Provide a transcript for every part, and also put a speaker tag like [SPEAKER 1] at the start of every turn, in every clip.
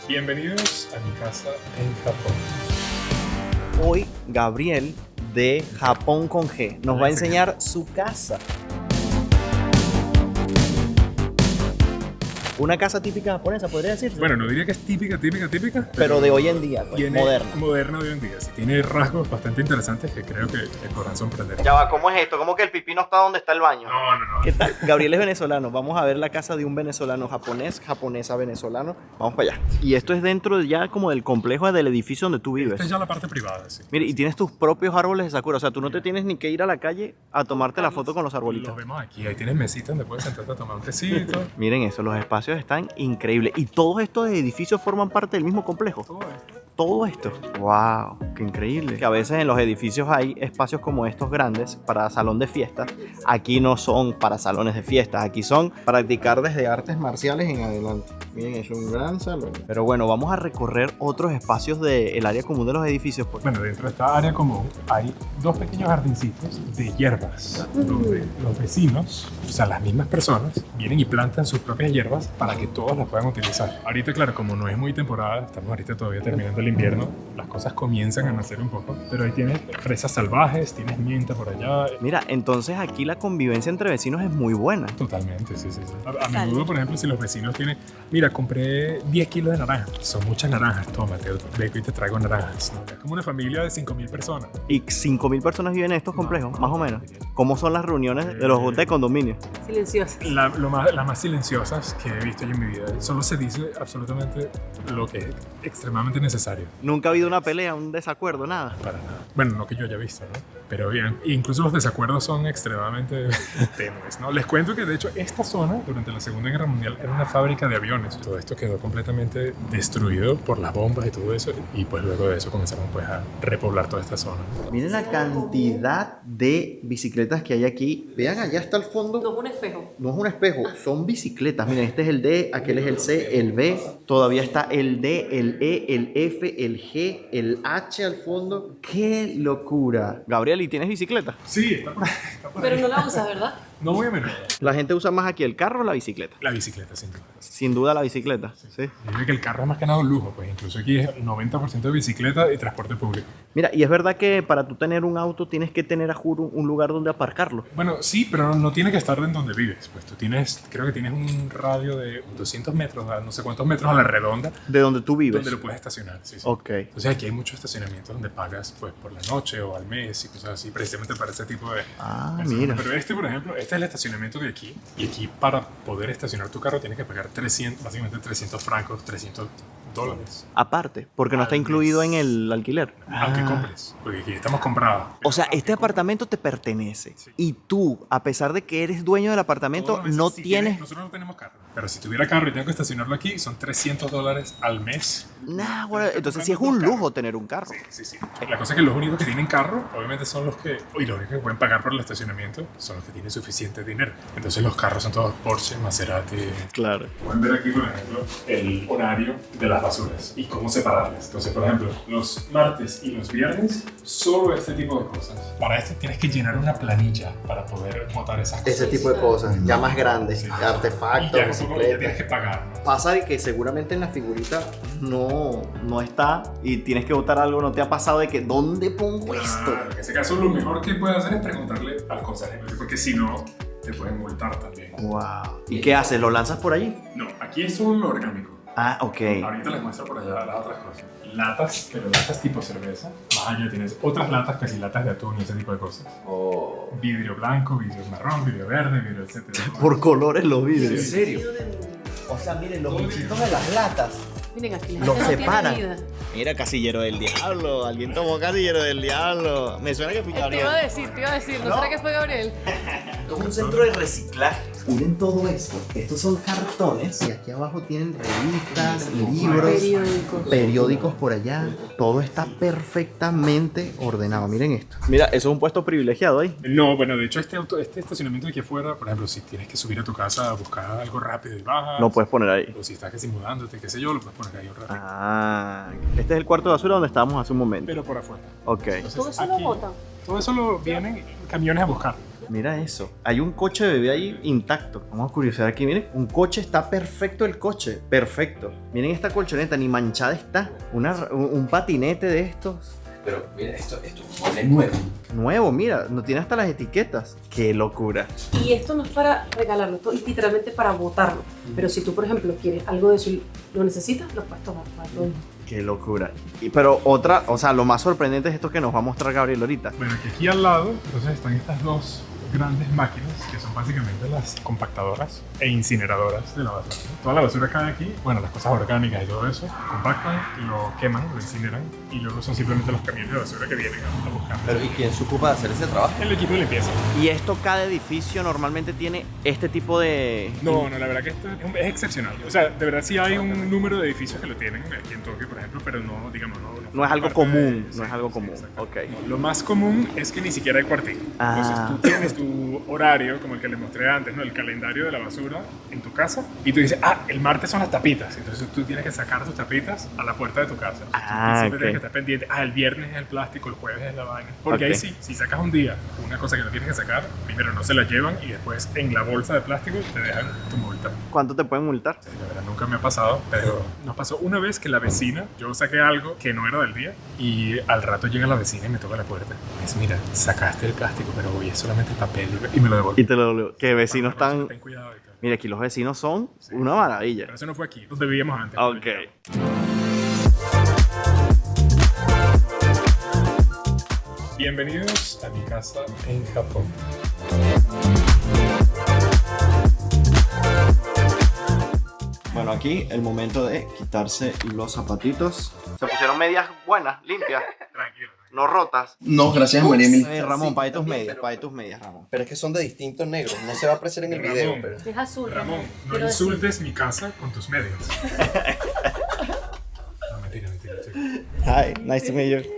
[SPEAKER 1] Bienvenidos a mi casa en Japón.
[SPEAKER 2] Hoy Gabriel de Japón con G nos va a enseñar su casa. Una casa típica japonesa, podría decirse.
[SPEAKER 1] Bueno, no diría que es típica,
[SPEAKER 2] pero de hoy en día, pues,
[SPEAKER 1] tiene
[SPEAKER 2] moderna.
[SPEAKER 1] Moderna de hoy en día. Sí, tiene rasgos bastante interesantes que creo que te podrán sorprender.
[SPEAKER 2] Ya va, ¿cómo es esto? ¿Cómo que el pipí no está donde está el baño?
[SPEAKER 1] No.
[SPEAKER 2] ¿Qué tal? Gabriel es venezolano. Vamos a ver la casa de un venezolano japonés, japonesa venezolano. Vamos para allá. Y esto es dentro ya como del complejo del edificio donde tú vives.
[SPEAKER 1] Esta es ya la parte privada, sí.
[SPEAKER 2] Mire, y tienes tus propios árboles de sakura. O sea, tú no te tienes ni que ir a la calle a tomarte la foto con los arbolitos.
[SPEAKER 1] Los vemos aquí. Ahí tienes mesitas donde puedes sentarte a tomar un tecito.
[SPEAKER 2] Miren eso, los espacios están increíbles. Y todos estos edificios forman parte del mismo complejo.
[SPEAKER 1] Todo esto.
[SPEAKER 2] Todo esto. ¡Wow! ¡Qué increíble! Que a veces en los edificios hay espacios como estos grandes para salón de fiestas. Aquí no son para salones de fiestas. Aquí son practicar desde artes marciales en adelante. Miren, es un gran salón. Pero bueno, vamos a recorrer otros espacios del área común de los edificios.
[SPEAKER 1] Bueno, dentro de esta área común hay dos pequeños jardincitos de hierbas, donde los vecinos, o sea, las mismas personas, vienen y plantan sus propias hierbas para que todos las puedan utilizar. Ahorita, claro, como no es muy temporada, estamos ahorita todavía terminando el invierno, las cosas comienzan a nacer un poco, pero ahí tienes fresas salvajes, tienes mienta por allá.
[SPEAKER 2] Mira, entonces aquí la convivencia entre vecinos es muy buena.
[SPEAKER 1] Totalmente, sí. A menudo, por ejemplo, si los vecinos tienen, mira, compré 10 kilos de naranjas, son muchas naranjas, tómate, ve y te traigo naranjas. ¿No? Es como una familia de 5.000 personas.
[SPEAKER 2] ¿Y 5.000 personas viven en estos complejos, más o menos? ¿Cómo son las reuniones de los juntas de condominio?
[SPEAKER 3] Silenciosas.
[SPEAKER 1] Las más silenciosas que he visto yo en mi vida. Solo se dice absolutamente lo que es extremadamente necesario.
[SPEAKER 2] Nunca ha habido una pelea, un desacuerdo, nada.
[SPEAKER 1] Para nada. Bueno, no que yo haya visto, ¿no? Pero bien, incluso los desacuerdos son extremadamente tenues, ¿no? Les cuento que de hecho esta zona durante la Segunda Guerra Mundial era una fábrica de aviones. Todo esto quedó completamente destruido por las bombas y todo eso, y pues luego de eso comenzaron pues a repoblar toda esta zona.
[SPEAKER 2] Miren la cantidad de bicicletas que hay aquí. Vean, allá está el fondo.
[SPEAKER 3] No es un espejo.
[SPEAKER 2] No es un espejo, son bicicletas. Miren, este es el D, aquel es el C, el B. Todavía está el D, el E, el F, el G, el H al fondo. ¡Qué locura! Gabriel, ¿y tienes bicicleta?
[SPEAKER 1] Sí, está por ahí.
[SPEAKER 3] Pero no la usas, ¿verdad?
[SPEAKER 1] No muy a menudo.
[SPEAKER 2] ¿La gente usa más aquí el carro o la bicicleta?
[SPEAKER 1] La bicicleta, sin duda.
[SPEAKER 2] Sin duda la bicicleta, sí.
[SPEAKER 1] Yo creo que el carro es más que nada un lujo, pues incluso aquí es 90% de bicicleta y transporte público.
[SPEAKER 2] Mira, y es verdad que para tú tener un auto tienes que tener a juro un lugar donde aparcarlo.
[SPEAKER 1] Bueno, sí, pero no tiene que estar en donde vives. Pues tú tienes, creo que tienes un radio de 200 metros, no sé cuántos metros a la redonda.
[SPEAKER 2] De donde tú vives.
[SPEAKER 1] Donde lo puedes estacionar, sí.
[SPEAKER 2] Ok.
[SPEAKER 1] Entonces aquí hay muchos estacionamientos donde pagas pues por la noche o al mes y cosas así, precisamente para ese tipo de...
[SPEAKER 2] Mira.
[SPEAKER 1] Pero este, por ejemplo, este es el estacionamiento de aquí. Y aquí para poder estacionar tu carro tienes que pagar 300, básicamente 300 francos, $300.
[SPEAKER 2] Aparte, porque no está incluido en el alquiler.
[SPEAKER 1] Aunque compres, porque aquí estamos comprados.
[SPEAKER 2] O sea, este apartamento te pertenece.
[SPEAKER 1] Sí.
[SPEAKER 2] Y tú, a pesar de que eres dueño del apartamento, no tienes...
[SPEAKER 1] Nosotros no tenemos carro. Pero si tuviera carro y tengo que estacionarlo aquí, son $300 al mes.
[SPEAKER 2] Nah, bueno, entonces sí es un lujo tener un carro.
[SPEAKER 1] Sí. La cosa es que los únicos que tienen carro, obviamente son los que... Y los únicos que pueden pagar por el estacionamiento son los que tienen suficiente dinero. Entonces los carros son todos Porsche, Maserati...
[SPEAKER 2] Claro.
[SPEAKER 1] Pueden ver aquí, por ejemplo, el horario de las basuras y cómo separarlas. Entonces, por ejemplo, los martes y los viernes, solo este tipo de cosas. Para esto tienes que llenar una planilla para poder botar esas cosas.
[SPEAKER 2] Ese tipo de cosas, ya más grandes,
[SPEAKER 1] Sí.
[SPEAKER 2] artefactos,
[SPEAKER 1] Y ya, eso como que ya tienes
[SPEAKER 2] bicicletas.
[SPEAKER 1] que pagar, ¿no?
[SPEAKER 2] Pasa de que seguramente en la figurita no está y tienes que botar algo, no te ha pasado de que ¿dónde pongo esto?
[SPEAKER 1] Claro, en ese caso lo mejor que puedes hacer es preguntarle al conserje, porque si no, te pueden multar también.
[SPEAKER 2] Wow. ¿Y qué haces? ¿Lo lanzas por allí?
[SPEAKER 1] No, aquí es solo lo orgánico.
[SPEAKER 2] Ah, ok.
[SPEAKER 1] Ahorita les muestro por allá las otras cosas. Latas, pero latas tipo cerveza. Más allá tienes otras latas, casi latas de atún y ese tipo de cosas.
[SPEAKER 2] Oh.
[SPEAKER 1] Vidrio blanco, vidrio marrón, vidrio verde, vidrio etcétera.
[SPEAKER 2] Por colores los vidrios.
[SPEAKER 1] ¿En
[SPEAKER 2] serio? O sea, miren, los bichitos de las latas
[SPEAKER 3] Miren aquí, la
[SPEAKER 2] los
[SPEAKER 3] gente no
[SPEAKER 2] separan.
[SPEAKER 3] tiene vida.
[SPEAKER 2] Mira, casillero del diablo. Alguien tomó casillero del diablo. Me suena que fui
[SPEAKER 3] Te
[SPEAKER 2] Gabriel.
[SPEAKER 3] iba a decir, ¿no será que fue Gabriel?
[SPEAKER 2] Es un centro de reciclaje. Miren todo esto. Estos son cartones y aquí abajo tienen revistas, libros, periódicos por allá. Todo está perfectamente ordenado. Miren esto. Mira, eso es un puesto privilegiado ahí.
[SPEAKER 1] No, bueno, de hecho este estacionamiento de aquí afuera, por ejemplo, si tienes que subir a tu casa a buscar algo rápido y bajas.
[SPEAKER 2] Lo puedes poner ahí.
[SPEAKER 1] O si estás casi mudándote, qué sé yo, lo puedes poner ahí un rato.
[SPEAKER 2] Ah, este es el cuarto de basura donde estábamos hace un momento.
[SPEAKER 1] Pero por afuera.
[SPEAKER 2] Ok.
[SPEAKER 1] Entonces,
[SPEAKER 3] Todo eso lo
[SPEAKER 1] aquí,
[SPEAKER 3] botan.
[SPEAKER 1] Todo eso lo vienen camiones a buscar.
[SPEAKER 2] Mira eso. Hay un coche de bebé ahí intacto. Vamos a curiosidad aquí, miren. Un coche está perfecto el coche. Perfecto. Miren esta colchoneta, ni manchada está. Un patinete de estos.
[SPEAKER 4] Pero mira, esto es nuevo.
[SPEAKER 2] Nuevo, mira, no tiene hasta las etiquetas. ¡Qué locura!
[SPEAKER 3] Y esto no es para regalarlo, esto es literalmente para botarlo. Pero si tú, por ejemplo, quieres algo de eso y lo necesitas, lo puedes tomar. Para todo.
[SPEAKER 2] ¡Qué locura! Pero otra, o sea, lo más sorprendente es esto que nos va a mostrar Gabriel ahorita.
[SPEAKER 1] Bueno, que aquí al lado, entonces están estas dos grandes máquinas que son básicamente las compactadoras e incineradoras de la basura. Toda la basura cae aquí, bueno, las cosas orgánicas y todo eso, compactan, lo queman, lo incineran y luego son simplemente los camiones de basura que vienen a buscar.
[SPEAKER 4] Pero ¿y quién se ocupa de hacer ese trabajo?
[SPEAKER 1] El equipo de limpieza.
[SPEAKER 2] ¿Y esto cada edificio normalmente tiene este tipo de...?
[SPEAKER 1] No, la verdad que esto es excepcional. O sea, de verdad sí hay un número de edificios que lo tienen aquí en Tokio, por ejemplo, pero no, digamos,
[SPEAKER 2] No es algo
[SPEAKER 1] parte
[SPEAKER 2] común,
[SPEAKER 1] de-
[SPEAKER 2] no es algo
[SPEAKER 1] sí,
[SPEAKER 2] común.
[SPEAKER 1] exacto.
[SPEAKER 2] Ok.
[SPEAKER 1] No, lo más común es que ni siquiera hay cuartil. Entonces tú tienes tu horario, como el que les mostré antes, ¿no? El calendario de la basura en tu casa y tú dices, el martes son las tapitas. Entonces tú tienes que sacar tus tapitas a la puerta de tu casa. Tú siempre tienes que estar pendiente. El viernes es el plástico, el jueves es la vaina. Porque ahí sí, si sacas un día una cosa que no tienes que sacar, primero no se la llevan y después en la bolsa de plástico te dejan tu multa.
[SPEAKER 2] ¿Cuánto te pueden multar?
[SPEAKER 1] Sí, la verdad nunca me ha pasado, pero nos pasó una vez que la vecina, yo saqué algo que no era del día y al rato llega la vecina y me toca la puerta. Me dice, mira, sacaste el plástico, pero hoy es solamente el papel y me lo devolvió.
[SPEAKER 2] Y te lo... Que vecinos
[SPEAKER 1] Para la
[SPEAKER 2] tan...
[SPEAKER 1] próxima, ten cuidado y tal.
[SPEAKER 2] Mira, aquí los vecinos son una maravilla.
[SPEAKER 1] Pero eso no fue aquí, donde vivíamos antes.
[SPEAKER 2] Ok.
[SPEAKER 1] Bienvenidos a mi casa en Japón.
[SPEAKER 2] Bueno, aquí el momento de quitarse los zapatitos. Se pusieron medias buenas, limpias,
[SPEAKER 1] Tranquilo.
[SPEAKER 2] no rotas.
[SPEAKER 4] No, gracias María Emilia.
[SPEAKER 2] Ramón,
[SPEAKER 4] Sí,
[SPEAKER 2] pague tus
[SPEAKER 4] también,
[SPEAKER 2] medias,
[SPEAKER 4] pero-
[SPEAKER 2] pague tus medias, Ramón.
[SPEAKER 4] Pero es que son de distintos negros, no se va a apreciar en el
[SPEAKER 1] Ramón.
[SPEAKER 4] video, pero...
[SPEAKER 3] Es azul,
[SPEAKER 1] Ramón, no
[SPEAKER 3] Quiero decir-
[SPEAKER 1] insultes mi casa con tus medios. No, mentira, chico.
[SPEAKER 2] Hi, nice to meet you.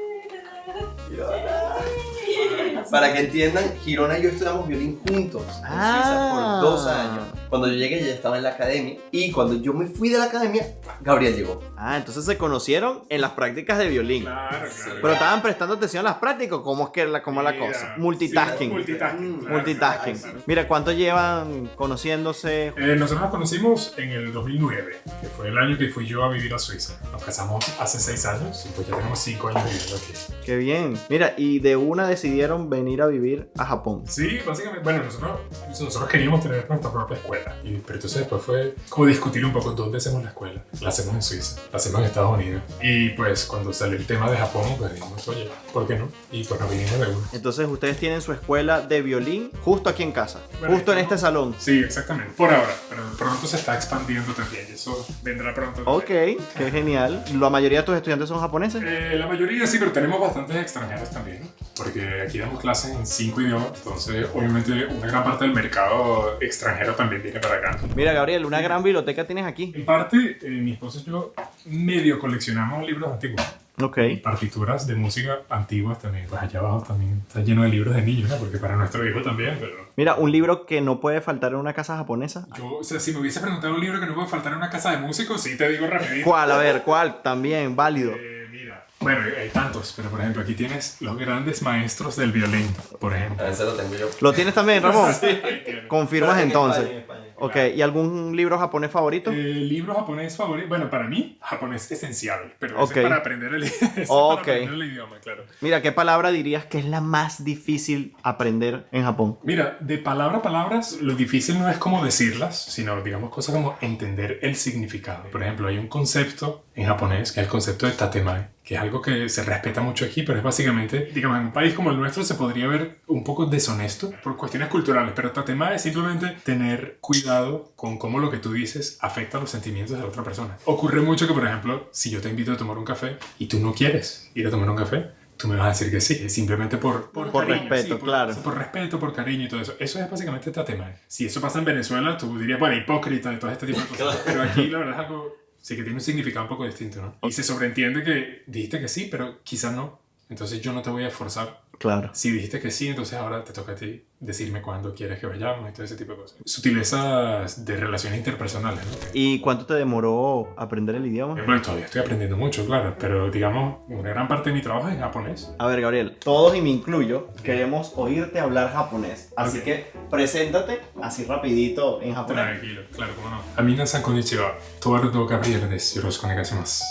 [SPEAKER 4] Para que entiendan, Girona y yo estudiamos violín juntos en Suiza por 2 años. Cuando yo llegué ya estaba en la academia y cuando yo me fui de la academia, Gabriel llegó.
[SPEAKER 2] Entonces se conocieron en las prácticas de violín.
[SPEAKER 1] Claro.
[SPEAKER 2] Pero estaban prestando atención a las prácticas, ¿cómo es que cómo es la
[SPEAKER 1] Mira,
[SPEAKER 2] cosa? Multitasking.
[SPEAKER 1] sí, multitasking. Claro,
[SPEAKER 2] Multitasking.
[SPEAKER 1] claro.
[SPEAKER 2] Mira, ¿cuánto llevan conociéndose?
[SPEAKER 1] Nosotros nos conocimos en el 2009, que fue el año que fui yo a vivir a Suiza. Nos casamos hace 6 años y pues ya tenemos 5 años viviendo aquí.
[SPEAKER 2] Qué bien. Mira, y de una decidieron venir a vivir a Japón.
[SPEAKER 1] Sí, básicamente, bueno, nosotros queríamos tener nuestra propia escuela, pero entonces después fue como discutir un poco dónde hacemos la escuela. La hacemos en Suiza, la hacemos en Estados Unidos. Y pues cuando salió el tema de Japón, pues dijimos, oye, ¿por qué no? Y pues nos vinimos de uno.
[SPEAKER 2] Entonces ustedes tienen su escuela de violín justo aquí en casa,
[SPEAKER 1] Bueno,
[SPEAKER 2] justo en este salón.
[SPEAKER 1] Sí, exactamente, por ahora, pero pronto se está expandiendo también y eso vendrá pronto.
[SPEAKER 2] Ok, qué genial. ¿La mayoría de tus estudiantes son japoneses?
[SPEAKER 1] La mayoría sí, pero tenemos bastantes extranjeros también, ¿no? Porque aquí damos clases en 5 idiomas, entonces obviamente una gran parte del mercado extranjero también viene para acá.
[SPEAKER 2] Mira, Gabriel, una gran biblioteca tienes aquí.
[SPEAKER 1] En parte, mi esposo y yo medio coleccionamos libros antiguos.
[SPEAKER 2] Ok.
[SPEAKER 1] Y partituras de música antiguas también. Pues allá abajo también está lleno de libros de niños, ¿no? Porque para nuestro hijo también, pero...
[SPEAKER 2] Mira, un libro que no puede faltar en una casa japonesa.
[SPEAKER 1] Yo, o sea, si me hubiese preguntado un libro que no puede faltar en una casa de músicos, sí te digo rapidito.
[SPEAKER 2] ¿Cuál? A ver, ¿cuál? También, válido.
[SPEAKER 1] Mira, bueno, hay tantos, pero por ejemplo, aquí tienes los grandes maestros del violín, por ejemplo.
[SPEAKER 4] A ese lo tengo yo.
[SPEAKER 2] ¿Lo tienes también, Ramón?
[SPEAKER 1] Ahí tienes.
[SPEAKER 2] Confirmas
[SPEAKER 4] En
[SPEAKER 2] entonces.
[SPEAKER 4] España, en España.
[SPEAKER 2] Ok, ¿y algún libro japonés favorito?
[SPEAKER 1] Libro japonés favorito. Bueno, para mí, japonés esencial. Pero eso
[SPEAKER 2] Ok.
[SPEAKER 1] es para aprender el, eso es
[SPEAKER 2] Ok.
[SPEAKER 1] para aprender el idioma, claro.
[SPEAKER 2] Mira, ¿qué palabra dirías que es la más difícil aprender en Japón?
[SPEAKER 1] Mira, de palabra a palabras, lo difícil no es cómo decirlas, sino, digamos, cosas como entender el significado. Por ejemplo, hay un concepto en japonés que es el concepto de tatemae, que es algo que se respeta mucho aquí, pero es básicamente, digamos, en un país como el nuestro se podría ver un poco deshonesto por cuestiones culturales, pero tatemae es simplemente tener cuidado con cómo lo que tú dices afecta los sentimientos de la otra persona. Ocurre mucho que, por ejemplo, si yo te invito a tomar un café y tú no quieres ir a tomar un café, tú me vas a decir que sí, es simplemente por cariño,
[SPEAKER 2] respeto, claro.
[SPEAKER 1] Por respeto, por cariño y todo eso. Eso es básicamente tatemae. Si eso pasa en Venezuela, tú dirías, bueno, hipócrita y todo este tipo de cosas. Pero aquí la verdad es algo, sí que tiene un significado un poco distinto, ¿no? Y se sobreentiende que dijiste que sí, pero quizás no. Entonces yo no te voy a forzar.
[SPEAKER 2] Claro.
[SPEAKER 1] Si dijiste que sí, entonces ahora te toca a ti decirme cuándo quieres que vayamos y todo ese tipo de cosas. Sutilezas de relaciones interpersonales, ¿no?
[SPEAKER 2] ¿Y cuánto te demoró aprender el idioma?
[SPEAKER 1] Bueno, todavía estoy aprendiendo mucho, claro, pero digamos, una gran parte de mi trabajo es en japonés.
[SPEAKER 2] A ver, Gabriel, todos y me incluyo queremos oírte hablar japonés. Así
[SPEAKER 1] Ok.
[SPEAKER 2] que preséntate así rapidito en japonés.
[SPEAKER 1] Tranquilo, claro, cómo no. Aminasan konnichiwa. Towarudo Gabriel desu. Yoroshiku onegaishimasu.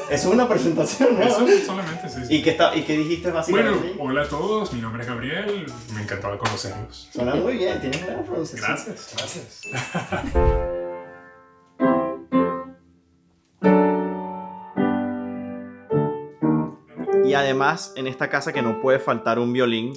[SPEAKER 2] Es una presentación, ¿no?
[SPEAKER 1] Eso solamente, sí. sí.
[SPEAKER 2] ¿Y qué dijiste
[SPEAKER 1] Bueno,
[SPEAKER 2] básicamente?
[SPEAKER 1] hola a todos, mi nombre es Gabriel, me encantaba conocerlos.
[SPEAKER 2] Suena muy bien, tienes buena pronunciación.
[SPEAKER 1] Gracias, gracias.
[SPEAKER 2] Y además, en esta casa que no puede faltar un violín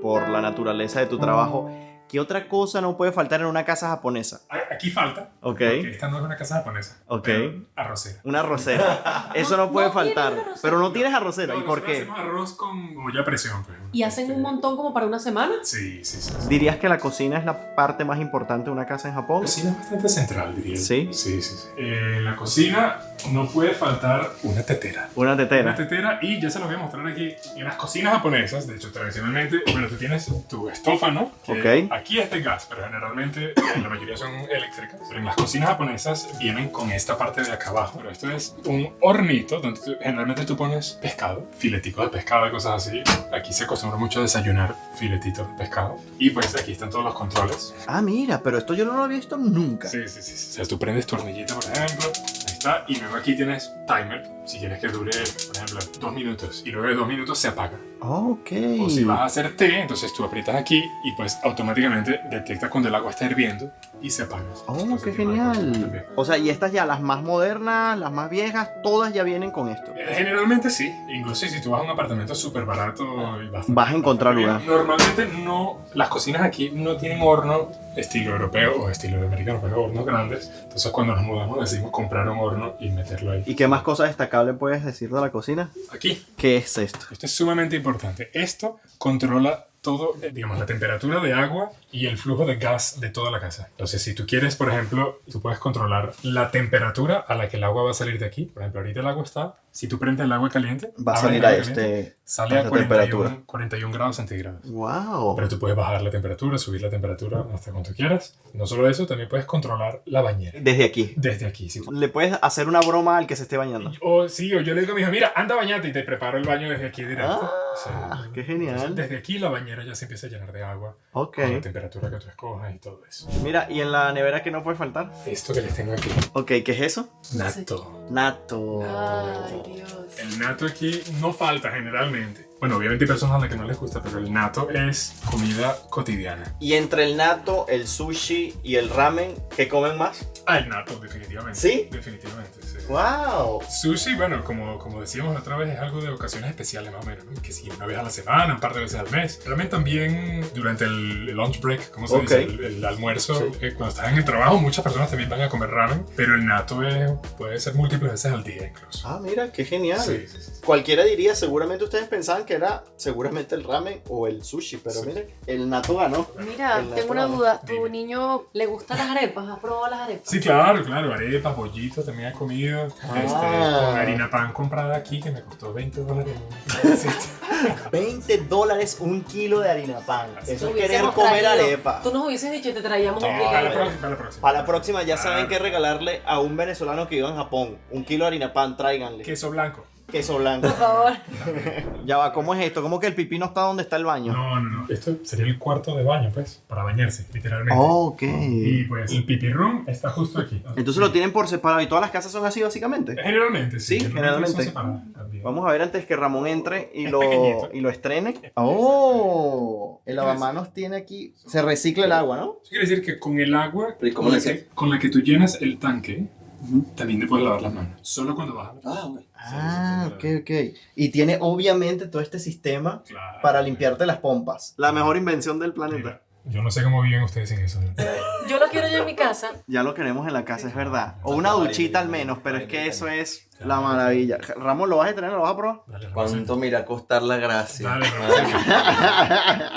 [SPEAKER 2] por la naturaleza de tu trabajo, ¿qué otra cosa no puede faltar en una casa japonesa?
[SPEAKER 1] Aquí falta,
[SPEAKER 2] Ok,
[SPEAKER 1] porque esta no es una casa japonesa,
[SPEAKER 2] Ok.
[SPEAKER 1] pero arrocera.
[SPEAKER 2] una arrocera. Eso no puede
[SPEAKER 3] No tienes
[SPEAKER 2] faltar.
[SPEAKER 3] arrocera.
[SPEAKER 2] Pero no tienes arrocera.
[SPEAKER 1] No,
[SPEAKER 2] ¿Y por
[SPEAKER 1] nosotros
[SPEAKER 2] qué?
[SPEAKER 1] hacemos arroz con olla a presión. Pues.
[SPEAKER 3] Y hacen un montón como para una semana.
[SPEAKER 1] Sí, sí, sí. sí.
[SPEAKER 2] ¿Dirías que la cocina es la parte más importante de una casa en Japón?
[SPEAKER 1] La cocina es bastante central, diría.
[SPEAKER 2] ¿Sí?
[SPEAKER 1] Sí, sí, sí. En la cocina no puede faltar una tetera.
[SPEAKER 2] Una
[SPEAKER 1] Una
[SPEAKER 2] tetera.
[SPEAKER 1] tetera, y ya se los voy a mostrar aquí. En las cocinas japonesas, de hecho, tradicionalmente, bueno, tú tienes tu estufa, ¿no? Que
[SPEAKER 2] Ok.
[SPEAKER 1] aquí es de gas, pero generalmente la mayoría son eléctricas. Pero en las cocinas japonesas vienen con esta parte de acá abajo. Pero esto es un hornito donde generalmente tú pones pescado, fileticos de pescado y cosas así. Aquí se acostumbra mucho a desayunar filetitos de pescado. Y pues aquí están todos los controles.
[SPEAKER 2] Ah, mira, pero esto yo no lo había visto nunca.
[SPEAKER 1] Sí, sí, sí. O sea, tú prendes tu hornillita, por ejemplo. Ahí está. Y luego aquí tienes timer. Si quieres que dure, por ejemplo, 2 minutos. Y luego de 2 minutos se apaga.
[SPEAKER 2] Ok.
[SPEAKER 1] O si vas a hacer té, entonces tú aprietas aquí y pues automáticamente detecta cuando el agua está hirviendo y se apaga.
[SPEAKER 2] Oh,
[SPEAKER 1] Entonces,
[SPEAKER 2] qué
[SPEAKER 1] tipo de cosas
[SPEAKER 2] genial.
[SPEAKER 1] también.
[SPEAKER 2] O sea, y estas ya, las más modernas, las más viejas, todas ya vienen con esto.
[SPEAKER 1] Generalmente sí, incluso si tú vas a un apartamento súper barato y
[SPEAKER 2] Vas a encontrar
[SPEAKER 1] bastante
[SPEAKER 2] lugar.
[SPEAKER 1] bien. Normalmente no, las cocinas aquí no tienen horno estilo europeo o estilo americano, pero hornos grandes. Entonces cuando nos mudamos decidimos comprar un horno y meterlo ahí.
[SPEAKER 2] ¿Y qué más cosas destacables puedes decir de la cocina?
[SPEAKER 1] Aquí,
[SPEAKER 2] ¿Qué es esto?
[SPEAKER 1] esto es sumamente importante. Esto controla todo, digamos, la temperatura de agua y el flujo de gas de toda la casa. Entonces, si tú quieres, por ejemplo, tú puedes controlar la temperatura a la que el agua va a salir de aquí. Por ejemplo, ahorita el agua está, si tú prendes el agua caliente,
[SPEAKER 2] Va a
[SPEAKER 1] abres
[SPEAKER 2] salir
[SPEAKER 1] el
[SPEAKER 2] a
[SPEAKER 1] agua caliente, sale a
[SPEAKER 2] esta temperatura.
[SPEAKER 1] 41 grados centígrados.
[SPEAKER 2] ¡Wow!
[SPEAKER 1] Pero tú puedes bajar la temperatura, subir la temperatura hasta cuanto quieras. No solo eso, también puedes controlar la bañera.
[SPEAKER 2] Desde aquí.
[SPEAKER 1] Desde aquí, si tú...
[SPEAKER 2] Le puedes hacer una broma al que se esté bañando.
[SPEAKER 1] O sí, o yo le digo a mi hija, mira, anda a bañarte y te preparo el baño desde aquí directo.
[SPEAKER 2] Ah,
[SPEAKER 1] Sí.
[SPEAKER 2] qué
[SPEAKER 1] Entonces,
[SPEAKER 2] genial.
[SPEAKER 1] desde aquí la bañera ya se empieza a llenar de agua
[SPEAKER 2] Ok.
[SPEAKER 1] con la temperatura que tú escojas y todo eso.
[SPEAKER 2] Mira, ¿y en la nevera qué no puede faltar?
[SPEAKER 1] Esto que les tengo aquí,
[SPEAKER 2] Ok, ¿qué es eso?
[SPEAKER 1] natto.
[SPEAKER 2] Natto.
[SPEAKER 3] Ay, Dios.
[SPEAKER 1] El natto aquí no falta generalmente. Bueno, obviamente hay personas a las que no les gusta, pero el natto es comida cotidiana.
[SPEAKER 2] Y entre el natto, el sushi y el ramen, ¿qué comen más?
[SPEAKER 1] Ah, el natto, definitivamente.
[SPEAKER 2] ¿Sí?
[SPEAKER 1] Definitivamente, sí.
[SPEAKER 2] ¡Wow!
[SPEAKER 1] Sushi, bueno, como decíamos la otra vez, es algo de ocasiones especiales más o menos, ¿no? Que si una vez a la semana, un par de veces al mes. Realmente también durante el lunch break, ¿cómo se
[SPEAKER 2] Ok.
[SPEAKER 1] dice? El almuerzo,
[SPEAKER 2] Sí.
[SPEAKER 1] cuando estás en el trabajo, muchas personas también van a comer ramen, pero el natto puede ser múltiples veces al día incluso.
[SPEAKER 2] Ah, mira, qué genial.
[SPEAKER 1] Sí, sí, sí.
[SPEAKER 2] Cualquiera diría, seguramente ustedes pensaban que era seguramente el ramen o el sushi, pero
[SPEAKER 1] Sí.
[SPEAKER 2] miren, el natto ganó.
[SPEAKER 3] Mira,
[SPEAKER 2] El
[SPEAKER 3] tengo una
[SPEAKER 2] natto.
[SPEAKER 3] duda. ¿Tu
[SPEAKER 1] Dime.
[SPEAKER 3] niño le gustan las arepas? ¿Has probado las arepas?
[SPEAKER 1] Sí, claro, claro. Arepas, bollitos también he comido. Con harina pan comprada aquí que me costó $20. Sí.
[SPEAKER 2] $20 un kilo de harina pan.
[SPEAKER 1] Así
[SPEAKER 2] Eso
[SPEAKER 3] Te
[SPEAKER 2] es querer
[SPEAKER 3] hubiésemos
[SPEAKER 2] comer
[SPEAKER 3] traído-
[SPEAKER 2] arepa.
[SPEAKER 3] Tú nos hubieses dicho y te traíamos un
[SPEAKER 1] Para
[SPEAKER 3] kilo.
[SPEAKER 1] la próxima, para la próxima.
[SPEAKER 2] Para la próxima ya saben
[SPEAKER 1] Claro.
[SPEAKER 2] qué regalarle a un venezolano que viva en Japón. Un kilo de harina pan, tráiganle.
[SPEAKER 1] Queso blanco.
[SPEAKER 2] Queso blanco.
[SPEAKER 3] Por favor.
[SPEAKER 2] Ya va, ¿cómo es esto? ¿Cómo que el pipí no está donde está el baño?
[SPEAKER 1] No, no, no. Esto sería el cuarto de baño, pues, para bañarse, literalmente.
[SPEAKER 2] Ok.
[SPEAKER 1] Y pues el pipi room está justo aquí.
[SPEAKER 2] Entonces lo tienen por separado y todas las casas son así básicamente.
[SPEAKER 1] Generalmente, sí.
[SPEAKER 2] Sí, generalmente.
[SPEAKER 1] son separadas también.
[SPEAKER 2] Vamos a ver antes que Ramón entre y
[SPEAKER 1] Es
[SPEAKER 2] lo,
[SPEAKER 1] pequeñito.
[SPEAKER 2] y lo estrene. ¡Oh! El lavamanos tiene aquí... Se recicla el agua, ¿no?
[SPEAKER 1] Eso quiere decir que con el agua
[SPEAKER 4] ¿Pero y cómo
[SPEAKER 1] con
[SPEAKER 4] le
[SPEAKER 1] la,
[SPEAKER 4] haces?
[SPEAKER 1] con la que tú llenas el tanque, también te puedes lavar las manos. Solo cuando vas a la
[SPEAKER 4] Ah, bueno.
[SPEAKER 2] Ah, ok, ok. Y tiene obviamente todo este sistema
[SPEAKER 1] Claro.
[SPEAKER 2] para limpiarte las pompas. La mejor invención del planeta.
[SPEAKER 1] Mira, yo no sé cómo viven ustedes sin eso.
[SPEAKER 3] Yo lo quiero yo en mi casa.
[SPEAKER 2] Ya lo queremos en la casa, es verdad. O una duchita al menos, pero es que eso es La maravilla. Ramón, ¿lo vas a tener? ¿Lo vas a probar?
[SPEAKER 1] Dale,
[SPEAKER 4] ¿Cuánto me irá a costar la gracia?
[SPEAKER 1] Dale,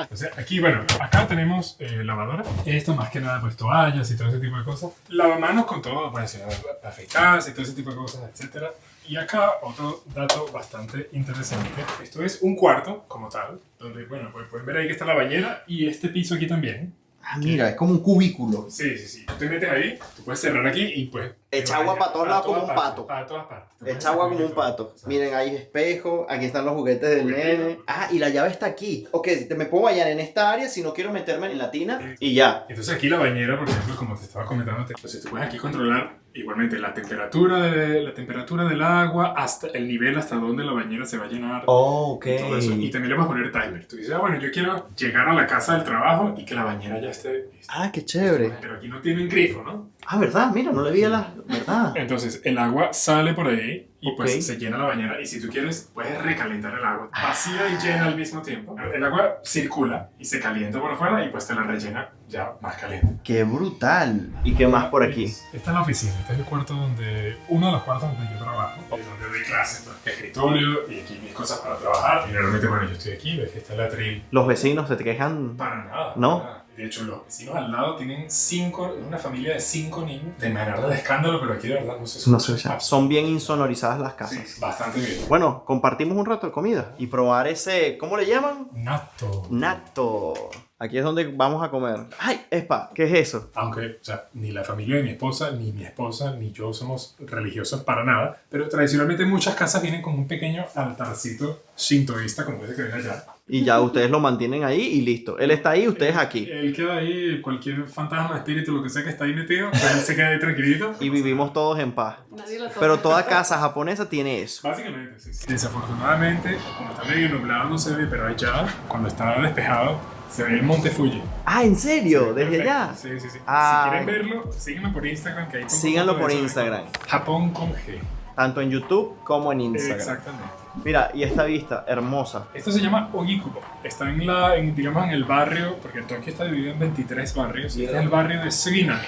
[SPEAKER 1] Entonces, aquí, bueno, acá tenemos lavadora. Esto más que nada, pues toallas y todo ese tipo de cosas. Lavamanos con todo, pues afeitarse y todo ese tipo de cosas, etcétera. Y acá otro dato bastante interesante. Esto es un cuarto, como tal, donde, bueno, pues pueden ver ahí que está la bañera y este piso aquí también.
[SPEAKER 4] Ah, mira, es como un cubículo.
[SPEAKER 1] Sí, sí, sí. Tú te metes ahí, tú puedes cerrar aquí y pues...
[SPEAKER 2] Echa agua para todos lados como un pato.
[SPEAKER 1] Para todas partes.
[SPEAKER 2] Echa agua como un pato. Miren, hay espejo, aquí están los juguetes del nene. Ah, y la llave está aquí. Ok, me puedo bañar en esta área si no quiero meterme en la tina y ya.
[SPEAKER 1] Entonces aquí la bañera, por ejemplo, como te estaba comentando, entonces tú puedes aquí controlar igualmente la temperatura del agua, hasta el nivel hasta donde la bañera se va a llenar.
[SPEAKER 2] Oh, ok.
[SPEAKER 1] Y todo eso. Y también le vas a poner timer. Tú dices, bueno, yo quiero llegar a la casa del trabajo y que la bañera ya esté lista.
[SPEAKER 2] Ah, qué chévere.
[SPEAKER 1] Pero aquí no tienen grifo, ¿no?
[SPEAKER 2] Ah, ¿verdad? Mira, no le vi a la... ¿Verdad?
[SPEAKER 1] Entonces el agua sale por ahí y
[SPEAKER 2] Ok.
[SPEAKER 1] pues se llena la bañera. Y si tú quieres, puedes recalentar el agua. Vacía y llena al mismo tiempo. El agua circula y se calienta por afuera y pues te la rellena ya más caliente.
[SPEAKER 2] Qué brutal. ¿Y qué más por aquí?
[SPEAKER 1] Esta es la oficina, este es el cuarto donde, uno de los cuartos donde yo trabajo, donde doy clases, pues, escritorio y aquí mis cosas para trabajar. Y normalmente, bueno, yo estoy aquí, ves que está el atril.
[SPEAKER 2] Los vecinos se te quejan.
[SPEAKER 1] Para nada.
[SPEAKER 2] ¿No?
[SPEAKER 1] para nada. De hecho, los vecinos al lado tienen 5, una familia de 5 niños. De manera de escándalo, pero aquí de verdad no se escucha.
[SPEAKER 2] No sé, o sea, son bien insonorizadas las casas.
[SPEAKER 1] Sí, bastante bien.
[SPEAKER 2] Bueno, compartimos un rato de comida y probar ese, ¿cómo le llaman?
[SPEAKER 1] Natto.
[SPEAKER 2] Natto. Aquí es donde vamos a comer. ¡Ay, Espa! ¿Qué es eso?
[SPEAKER 1] Aunque, o sea, ni la familia de mi esposa, ni yo somos religiosos para nada, pero tradicionalmente muchas casas vienen con un pequeño altarcito shintoísta, como ese que ven allá.
[SPEAKER 2] Y ya ustedes lo mantienen ahí y listo. Él está ahí, ustedes aquí.
[SPEAKER 1] Él queda ahí, cualquier fantasma, espíritu, lo que sea que está ahí metido, él se queda ahí tranquilito.
[SPEAKER 2] Y vivimos todos en paz.
[SPEAKER 3] Nadie la toca.
[SPEAKER 2] Pero toda casa japonesa tiene eso.
[SPEAKER 1] Básicamente, sí, sí. Desafortunadamente, como está medio nublado no se ve, pero allá, cuando está despejado, se ve el monte Fuji.
[SPEAKER 2] Ah, ¿en serio? ¿Desde
[SPEAKER 1] Perfecto.
[SPEAKER 2] allá?
[SPEAKER 1] Sí, sí, sí.
[SPEAKER 2] Ah.
[SPEAKER 1] Si quieren verlo, síguenlo por Instagram, que ahí pongo
[SPEAKER 2] Síganlo
[SPEAKER 1] fotos
[SPEAKER 2] por
[SPEAKER 1] de eso.
[SPEAKER 2] Instagram.
[SPEAKER 1] Japón con G.
[SPEAKER 2] Tanto en YouTube como en Instagram.
[SPEAKER 1] Exactamente.
[SPEAKER 2] Mira, y esta vista, hermosa.
[SPEAKER 1] Esto se llama Ogikubo. Está digamos, en el barrio, porque Tokio está dividido en 23 barrios. Este es el barrio de Suginami.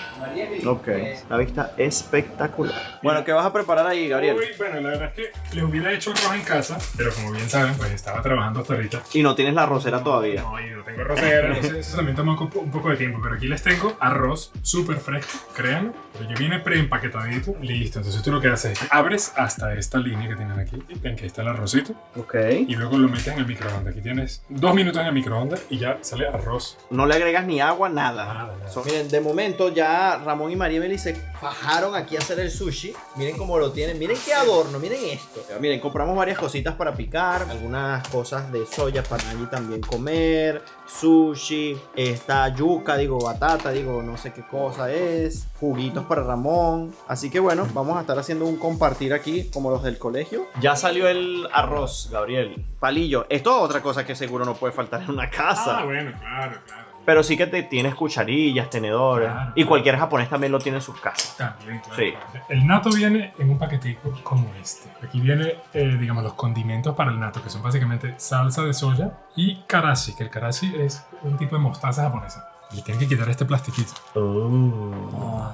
[SPEAKER 2] Ok. La vista espectacular. Bueno, ¿qué vas a preparar ahí, Gabriel?
[SPEAKER 1] Uy, bueno, la verdad es que les hubiera hecho arroz en casa, pero como bien saben, pues estaba trabajando hasta ahorita.
[SPEAKER 2] Y no tienes la rosera todavía.
[SPEAKER 1] No, y no tengo rosera, entonces eso también toma un poco de tiempo. Pero aquí les tengo arroz súper fresco, créanme. Pero ya viene preempaquetadito, listo. Entonces tú lo que haces es que abres hasta esta línea que tienen aquí. Ven que está el arrocito.
[SPEAKER 2] Ok.
[SPEAKER 1] Y luego lo metes en el microondas. Aquí tienes 2 minutos en el microondas y ya sale arroz.
[SPEAKER 2] No le agregas ni agua, nada.
[SPEAKER 1] Nada.
[SPEAKER 2] Miren, de momento ya Ramón y María Emily se fajaron aquí a hacer el sushi. Miren cómo lo tienen. Miren qué adorno, miren esto. Miren, compramos varias cositas para picar. Algunas cosas de soya para allí también comer. Sushi. Esta yuca, batata, no sé qué cosa es. Juguitos para Ramón. Así que bueno, vamos a estar haciendo un compartir aquí como los del colegio. Ya salió el arroz, Gabriel. Palillo. Esto es otra cosa que seguro no puede faltar en una casa.
[SPEAKER 1] Ah, bueno, claro.
[SPEAKER 2] Pero sí que tienes cucharillas, tenedores.
[SPEAKER 1] Claro.
[SPEAKER 2] Y cualquier japonés también lo tiene en sus casas.
[SPEAKER 1] También, claro.
[SPEAKER 2] Sí.
[SPEAKER 1] Claro. El natto viene en un paquetico como este. Aquí viene, digamos, los condimentos para el natto, que son básicamente salsa de soya y karashi, que el karashi es un tipo de mostaza japonesa. Y tienen que quitar este plastiquito.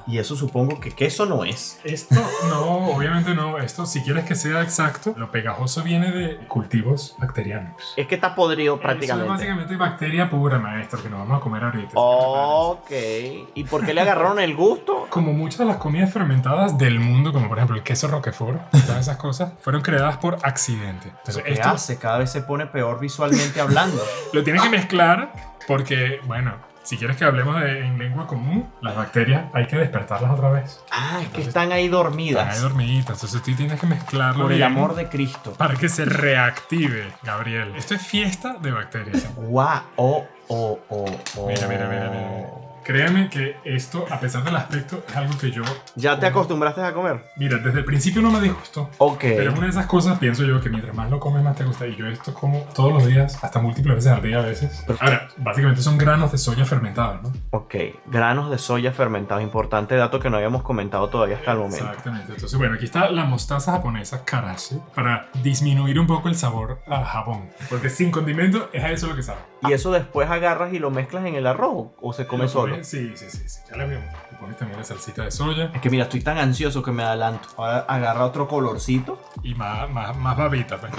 [SPEAKER 2] Y eso supongo que queso no es.
[SPEAKER 1] Esto no, obviamente no. Esto, si quieres que sea exacto, lo pegajoso viene de cultivos bacterianos.
[SPEAKER 2] Es que está podrido
[SPEAKER 1] Eso
[SPEAKER 2] prácticamente.
[SPEAKER 1] es básicamente bacteria pura, maestro, que nos vamos a comer ahorita.
[SPEAKER 2] Ok. ¿Y por qué le agarraron el gusto?
[SPEAKER 1] Como muchas de las comidas fermentadas del mundo, como por ejemplo el queso Roquefort, todas esas cosas, fueron creadas por accidente. Entonces,
[SPEAKER 2] ¿Qué
[SPEAKER 1] esto
[SPEAKER 2] hace? Cada vez se pone peor visualmente hablando.
[SPEAKER 1] lo tienes que mezclar porque, bueno, si quieres que hablemos en lengua común, las bacterias hay que despertarlas otra vez.
[SPEAKER 2] Ah, es que están ahí dormidas.
[SPEAKER 1] Están ahí dormiditas, entonces tú tienes que mezclarlo
[SPEAKER 2] Por el
[SPEAKER 1] bien
[SPEAKER 2] amor de Cristo.
[SPEAKER 1] para que se reactive, Gabriel. Esto es fiesta de bacterias.
[SPEAKER 2] Guau.
[SPEAKER 1] Mira. Créeme que esto, a pesar del aspecto, es algo que yo...
[SPEAKER 2] ¿Ya te acostumbraste a comer?
[SPEAKER 1] Mira, desde el principio no me disgustó.
[SPEAKER 2] Ok.
[SPEAKER 1] Pero es una de esas cosas, pienso yo, que mientras más lo comes, más te gusta. Y yo esto como todos los días, hasta múltiples veces al día a veces. Ahora, básicamente son granos de soya fermentados, ¿no?
[SPEAKER 2] Ok, granos de soya fermentados. Importante dato que no habíamos comentado todavía hasta el momento.
[SPEAKER 1] Exactamente. Entonces, bueno, aquí está la mostaza japonesa karashi para disminuir un poco el sabor a jabón. Porque sin condimento es a eso lo que sabe.
[SPEAKER 2] Y eso después agarras y lo mezclas en el arroz o se come
[SPEAKER 1] Lo
[SPEAKER 2] solo.
[SPEAKER 1] pones- Sí, ya lo vimos. Le pones también la salsita de soya
[SPEAKER 2] Es que mira, estoy tan ansioso que me adelanto. Ahora agarra otro colorcito.
[SPEAKER 1] y más babita. Pues.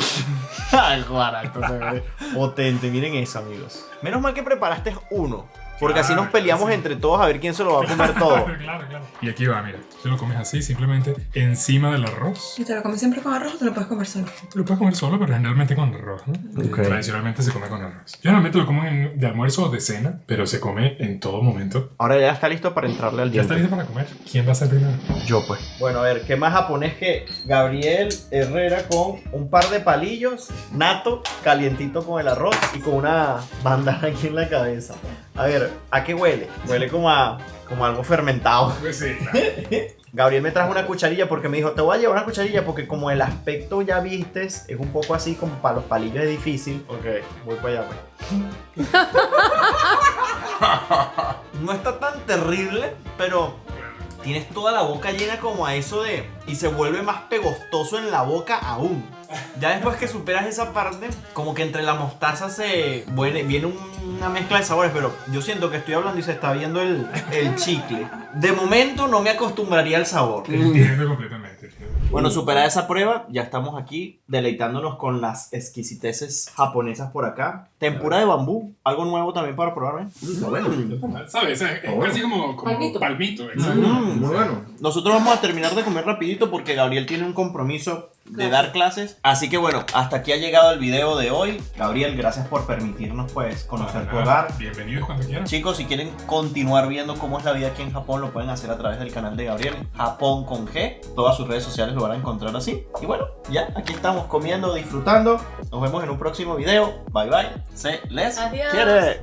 [SPEAKER 2] Ay, guaraco, se ve potente. Miren eso, amigos. Menos mal que preparaste uno. Porque así
[SPEAKER 1] Claro,
[SPEAKER 2] nos peleamos
[SPEAKER 1] sí.
[SPEAKER 2] entre todos a ver quién se lo va a comer todo.
[SPEAKER 1] Claro. Y aquí va, mira. Te lo comes así, simplemente encima del arroz.
[SPEAKER 5] ¿Y te lo comes siempre con arroz o te lo puedes comer solo?
[SPEAKER 1] Te lo puedes comer solo, pero generalmente con arroz, ¿no?
[SPEAKER 2] Ok.
[SPEAKER 1] Tradicionalmente se come con arroz. Yo normalmente lo como de almuerzo o de cena, pero se come en todo momento.
[SPEAKER 2] Ahora ya está listo para entrarle al
[SPEAKER 1] ¿Ya está
[SPEAKER 2] diente.
[SPEAKER 1] listo para comer? ¿Quién va a ser primero?
[SPEAKER 2] Yo pues. Bueno, a ver, ¿qué más japonés que Gabriel Herrera con un par de palillos, nato, calientito con el arroz y con una bandana aquí en la cabeza? A ver, ¿a qué huele? Huele como algo fermentado.
[SPEAKER 1] Pues sí, claro.
[SPEAKER 2] Gabriel me trajo una cucharilla porque me dijo, te voy a llevar una cucharilla porque como el aspecto ya vistes es un poco así como para los palillos es difícil. Ok, voy para allá pues. No está tan terrible, pero tienes toda la boca llena como a eso de... Y se vuelve más pegostoso en la boca aún. Ya después que superas esa parte, como que entre la mostaza viene una mezcla de sabores, pero yo siento que estoy hablando y se está viendo el chicle. De momento no me acostumbraría al sabor.
[SPEAKER 1] Entiendo completamente.
[SPEAKER 2] Bueno, superada esa prueba, ya estamos aquí deleitándonos con las exquisiteces japonesas por acá. Tempura de bambú, algo nuevo también para probar, ¿eh?
[SPEAKER 1] ¿Sabes? Es casi como palmito. Exacto.
[SPEAKER 2] Muy bueno. Nosotros vamos a terminar de comer rapidito porque Gabriel tiene un compromiso de dar clases. Así que bueno, hasta aquí ha llegado el video de hoy. Gabriel, gracias por permitirnos pues conocer tu hogar.
[SPEAKER 1] Bienvenidos cuando quieran.
[SPEAKER 2] Chicos, si quieren continuar viendo cómo es la vida aquí en Japón, lo pueden hacer a través del canal de Gabriel, Japón con G. Todas sus redes sociales lo van a encontrar así. Y bueno, ya aquí estamos comiendo, disfrutando. Nos vemos en un próximo video. Bye bye. Se les
[SPEAKER 3] Adiós.
[SPEAKER 2] quiere.